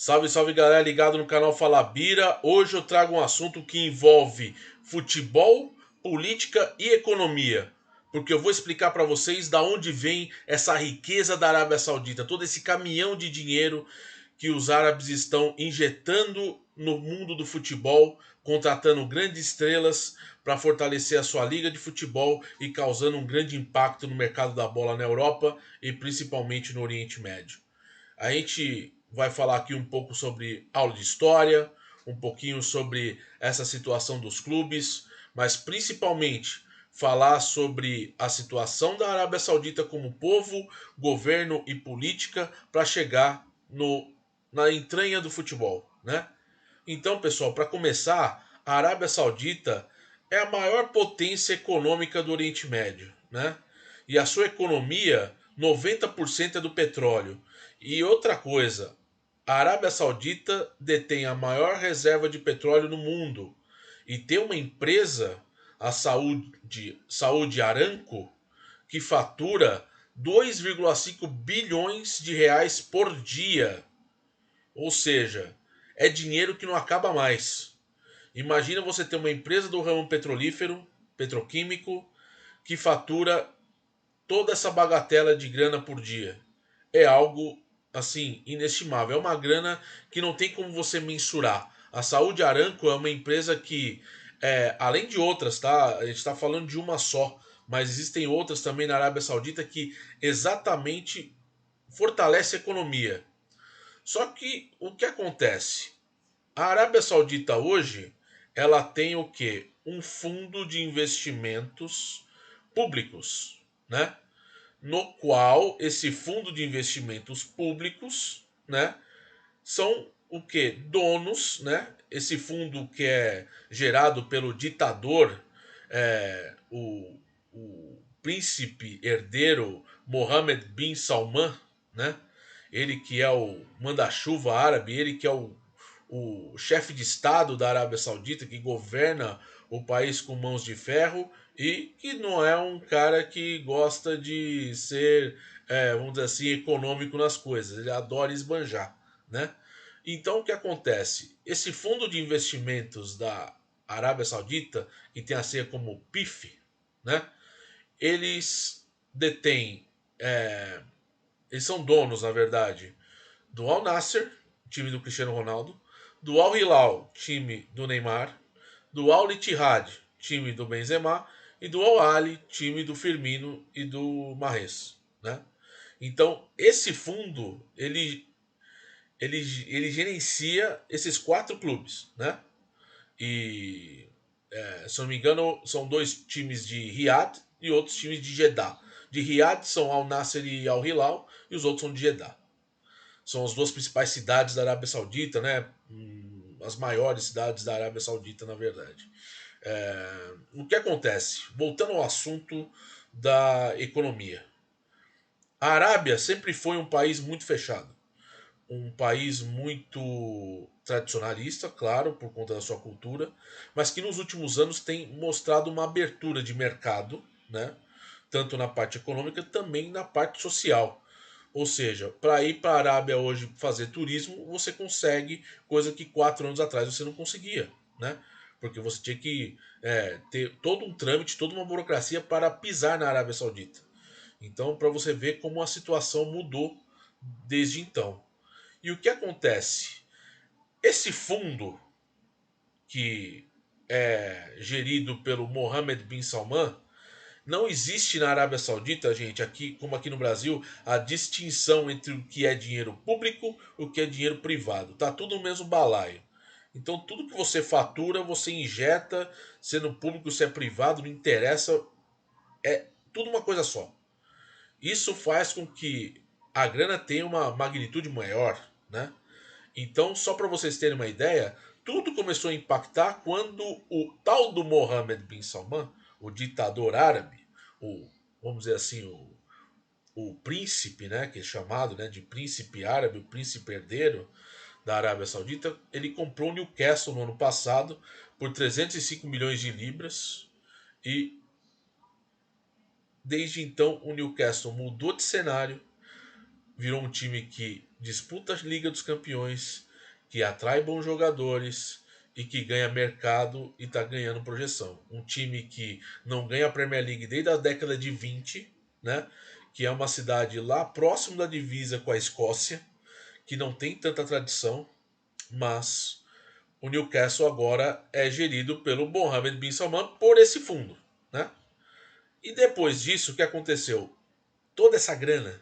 Salve, salve galera ligado no canal Fala Bira. Hoje eu trago um assunto que envolve futebol, política e economia. Porque eu vou explicar para vocês da onde vem essa riqueza da Arábia Saudita, todo esse caminhão de dinheiro que os árabes estão injetando no mundo do futebol, contratando grandes estrelas para fortalecer a sua liga de futebol e causando um grande impacto no mercado da bola na Europa e principalmente no Oriente Médio. A gente vai falar aqui um pouco sobre aula de história, um pouquinho sobre essa situação dos clubes, mas principalmente falar sobre a situação da Arábia Saudita como povo, governo e política para chegar na entranha do futebol, né? Então, pessoal, para começar, a Arábia Saudita é a maior potência econômica do Oriente Médio, né? E a sua economia, 90% é do petróleo. E outra coisa, a Arábia Saudita detém a maior reserva de petróleo no mundo e tem uma empresa, a Saudi Aramco, que fatura 2,5 bilhões de reais por dia. Ou seja, é dinheiro que não acaba mais. Imagina você ter uma empresa do ramo petrolífero, petroquímico, que fatura toda essa bagatela de grana por dia. É algo assim inestimável. É uma grana que não tem como você mensurar. A Saúde Aramco é uma empresa que, além de outras, tá? A gente está falando de uma só, mas existem outras também na Arábia Saudita que exatamente fortalece a economia. Só que o que acontece? A Arábia Saudita hoje, ela tem o quê? Um fundo de investimentos públicos, né? No qual esse fundo de investimentos públicos, né, são o que? Donos, né? Esse fundo que é gerado pelo ditador, o príncipe herdeiro Mohammed bin Salman, né? Ele que é o manda-chuva árabe, ele que é o chefe de Estado da Arábia Saudita, que governa o país com mãos de ferro e que não é um cara que gosta de ser, vamos dizer assim, econômico nas coisas. Ele adora esbanjar, né? Então o que acontece? Esse fundo de investimentos da Arábia Saudita, que tem a ser como PIF, né? Eles detêm, eles são donos, na verdade, do Al Nasser, time do Cristiano Ronaldo, do Al Hilal, time do Neymar, do Al Ittihad, time do Benzema, e do Al Ahly, time do Firmino e do Mahrez, né? Então, esse fundo, ele gerencia esses quatro clubes, né? E, se eu não me engano, são dois times de Riyadh e outros times de Jeddah. De Riyadh são Al Nasser e Al Hilal, e os outros são de Jeddah. São as duas principais cidades da Arábia Saudita, né? As maiores cidades da Arábia Saudita, na verdade. O que acontece? Voltando ao assunto da economia. A Arábia sempre foi um país muito fechado, um país muito tradicionalista, claro, por conta da sua cultura, mas que nos últimos anos tem mostrado uma abertura de mercado, né? Tanto na parte econômica, também na parte social. Ou seja, para ir para a Arábia hoje fazer turismo, você consegue, coisa que 4 anos atrás você não conseguia, né? Porque você tinha que ter todo um trâmite, toda uma burocracia para pisar na Arábia Saudita. Então, para você ver como a situação mudou desde então. E o que acontece? Esse fundo, que é gerido pelo Mohammed bin Salman, não existe na Arábia Saudita, gente, aqui como aqui no Brasil, a distinção entre o que é dinheiro público e o que é dinheiro privado. Tá tudo no mesmo balaio. Então tudo que você fatura, você injeta, sendo público, se é privado, não interessa, é tudo uma coisa só. Isso faz com que a grana tenha uma magnitude maior, né? Então, só para vocês terem uma ideia, tudo começou a impactar quando o tal do Mohammed bin Salman, o ditador árabe, o, vamos dizer assim, o príncipe, né, que é chamado, né, de príncipe árabe, o príncipe herdeiro da Arábia Saudita, ele comprou o Newcastle no ano passado por 305 milhões de libras e desde então o Newcastle mudou de cenário, virou um time que disputa a Liga dos Campeões, que atrai bons jogadores e que ganha mercado e está ganhando projeção. Um time que não ganha a Premier League desde a década de 20, né? Que é uma cidade lá próximo da divisa com a Escócia, que não tem tanta tradição, mas o Newcastle agora é gerido pelo Mohammed bin Salman por esse fundo, né? E depois disso, o que aconteceu? Toda essa grana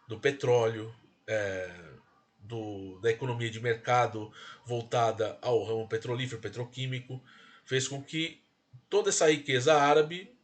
do petróleo, da economia de mercado voltada ao ramo petrolífero, petroquímico, fez com que toda essa riqueza árabe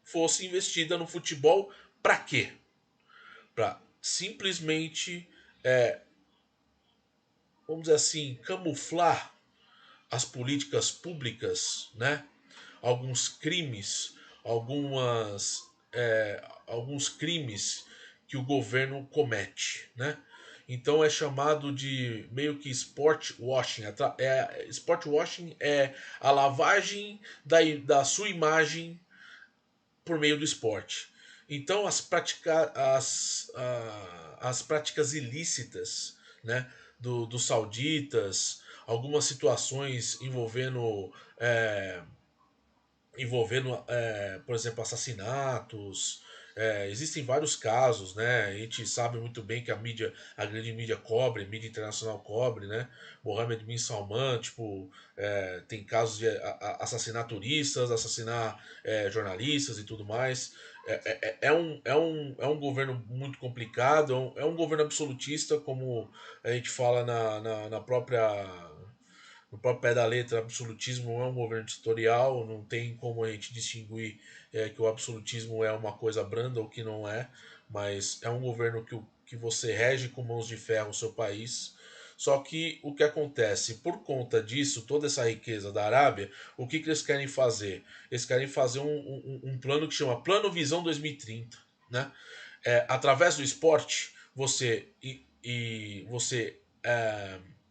fosse investida no futebol. Para quê? Para simplesmente, vamos dizer assim, camuflar as políticas públicas, né? Alguns crimes, alguns crimes que o governo comete, né? Então é chamado de meio que sport washing. Sport washing é a lavagem da sua imagem por meio do esporte. Então as práticas ilícitas, né, dos sauditas, algumas situações envolvendo, por exemplo, assassinatos. Existem vários casos, né? A gente sabe muito bem que a grande mídia cobre, a mídia internacional cobre, né? Mohammed bin Salman, tipo, tem casos de assassinar turistas, assassinar jornalistas e tudo mais. É um governo muito complicado, é um governo absolutista, como a gente fala na própria no próprio pé da letra, absolutismo não é um governo ditatorial, não tem como a gente distinguir que o absolutismo é uma coisa branda ou que não é, mas é um governo que você rege com mãos de ferro o seu país. Só que o que acontece, por conta disso, toda essa riqueza da Arábia, o que eles querem fazer? Eles querem fazer um plano que chama Plano Visão 2030. Né? Através do esporte, você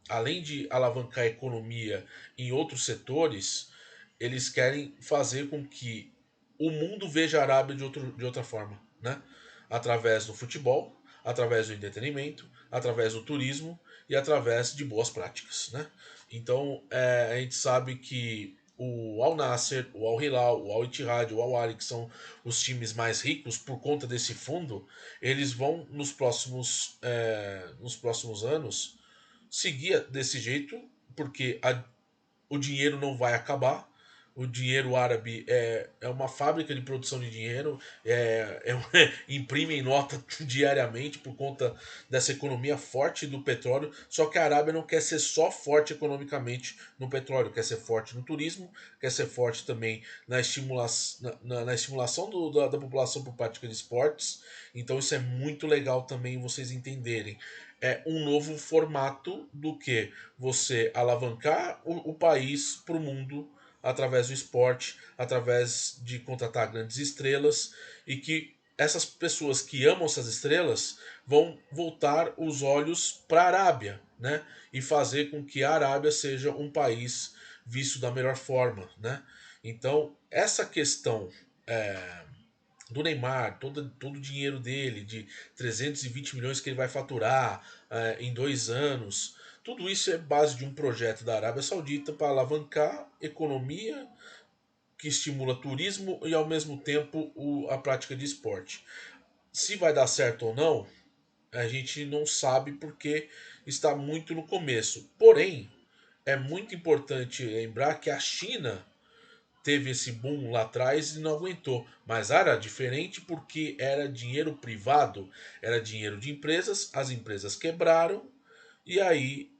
além de alavancar a economia em outros setores, eles querem fazer com que o mundo veja a Arábia de outra forma, né? Através do futebol, através do entretenimento, através do turismo e através de boas práticas, né? Então, a gente sabe que o Al Nasser, o Al Hilal, o Al Ittihad, o Al Ahly, que são os times mais ricos por conta desse fundo, eles vão nos próximos anos seguir desse jeito, porque o dinheiro não vai acabar. O dinheiro árabe é uma fábrica de produção de dinheiro, imprimem nota diariamente por conta dessa economia forte do petróleo. Só que a Arábia não quer ser só forte economicamente no petróleo, quer ser forte no turismo, quer ser forte também na estimulação da população por prática de esportes. Então isso é muito legal também vocês entenderem. É um novo formato do que você alavancar o país para o mundo através do esporte, através de contratar grandes estrelas e que essas pessoas que amam essas estrelas vão voltar os olhos para a Arábia, né? E fazer com que a Arábia seja um país visto da melhor forma, né? Então, essa questão do Neymar, todo o dinheiro dele, de 320 milhões que ele vai faturar em 2 anos. Tudo isso é base de um projeto da Arábia Saudita para alavancar economia, que estimula turismo e ao mesmo tempo a prática de esporte. Se vai dar certo ou não, a gente não sabe porque está muito no começo. Porém, é muito importante lembrar que a China teve esse boom lá atrás e não aguentou. Mas era diferente porque era dinheiro privado, era dinheiro de empresas, as empresas quebraram e aí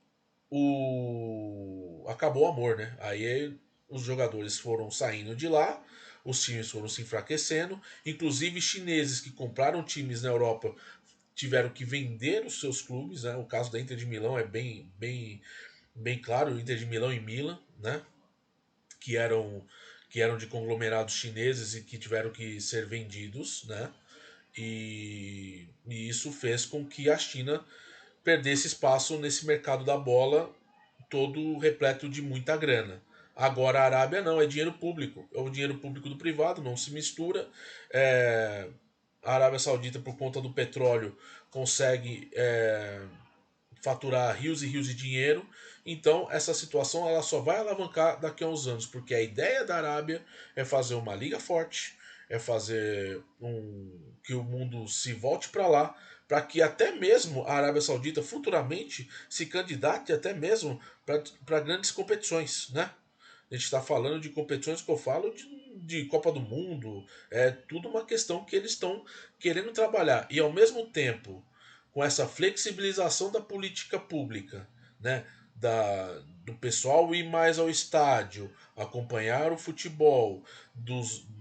acabou o amor, né? Aí os jogadores foram saindo de lá, os times foram se enfraquecendo, inclusive chineses que compraram times na Europa tiveram que vender os seus clubes, né? O caso da Inter de Milão é bem claro, o Inter de Milão e Milan, né? que eram, que eram de conglomerados chineses e que tiveram que ser vendidos, né? E isso fez com que a China perdesse espaço nesse mercado da bola todo repleto de muita grana. Agora a Arábia não, é dinheiro público. É o dinheiro público do privado, não se mistura. A Arábia Saudita, por conta do petróleo, consegue faturar rios e rios de dinheiro. Então essa situação ela só vai alavancar daqui a uns anos, porque a ideia da Arábia é fazer uma liga forte, é fazer que o mundo se volte para lá, para que até mesmo a Arábia Saudita futuramente se candidate até mesmo para grandes competições, né? A gente está falando de competições que eu falo de Copa do Mundo, é tudo uma questão que eles estão querendo trabalhar. E ao mesmo tempo, com essa flexibilização da política pública, né, do pessoal ir mais ao estádio, acompanhar o futebol,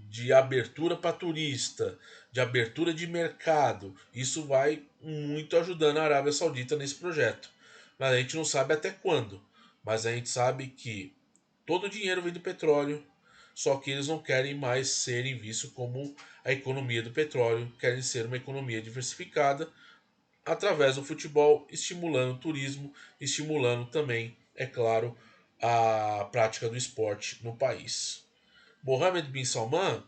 de abertura para turista, de abertura de mercado, isso vai muito ajudando a Arábia Saudita nesse projeto. Mas a gente não sabe até quando. Mas a gente sabe que todo o dinheiro vem do petróleo, só que eles não querem mais serem vistos como a economia do petróleo, querem ser uma economia diversificada através do futebol, estimulando o turismo, estimulando também, é claro, a prática do esporte no país. Mohammed bin Salman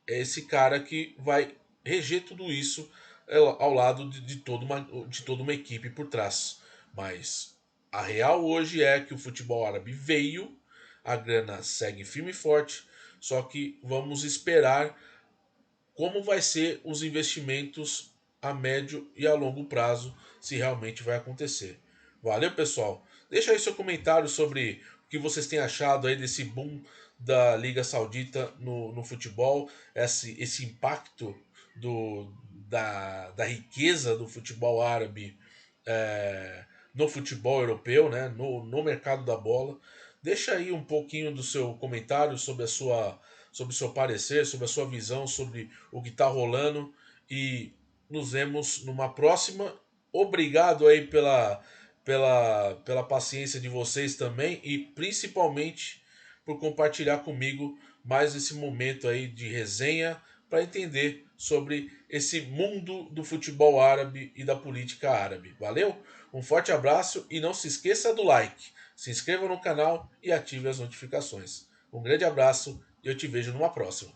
é esse cara que vai reger tudo isso ao lado de toda uma equipe por trás. Mas a real hoje é que o futebol árabe veio, a grana segue firme e forte, só que vamos esperar como vai ser os investimentos a médio e a longo prazo, se realmente vai acontecer. Valeu, pessoal. Deixa aí seu comentário sobre o que vocês têm achado aí desse boom da Liga Saudita no futebol, esse impacto da riqueza do futebol árabe no futebol europeu, né, no mercado da bola. Deixa aí um pouquinho do seu comentário sobre o seu parecer, sobre a sua visão, sobre o que está rolando e nos vemos numa próxima. Obrigado aí pela paciência de vocês também e principalmente por compartilhar comigo mais esse momento aí de resenha para entender sobre esse mundo do futebol árabe e da política árabe. Valeu? Um forte abraço e não se esqueça do like. Se inscreva no canal e ative as notificações. Um grande abraço e eu te vejo numa próxima.